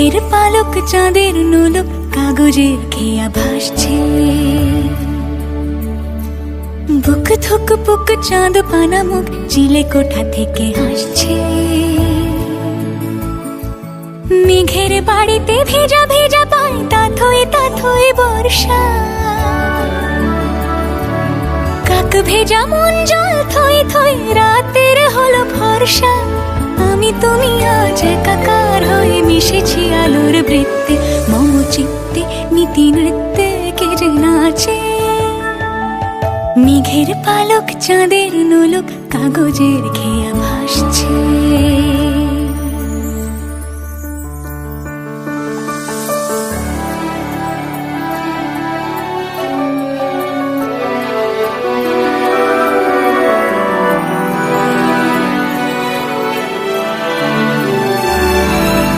মেঘের পালক চাঁদের নোলক কাগজের খেয়া ভাসছে। বুক থুক পুক চাঁদ পানা মুখ চিলে কোঠা থেকে হাসছে। মেঘের বাড়িতে ভেজা ভেজা পায় তাথই বর্ষা। কাক ভেজা মন জল থই থই রাতের হলো ভরসা। আমি তুমি আজ একাকার হয়ে মিশেছি আলোর বৃত্তে। মম চিত্তে নীতি নৃত্যে কে যে নাচে। মেঘের পালক চাঁদের নোলক কাগজের খেয়া ভাসছে।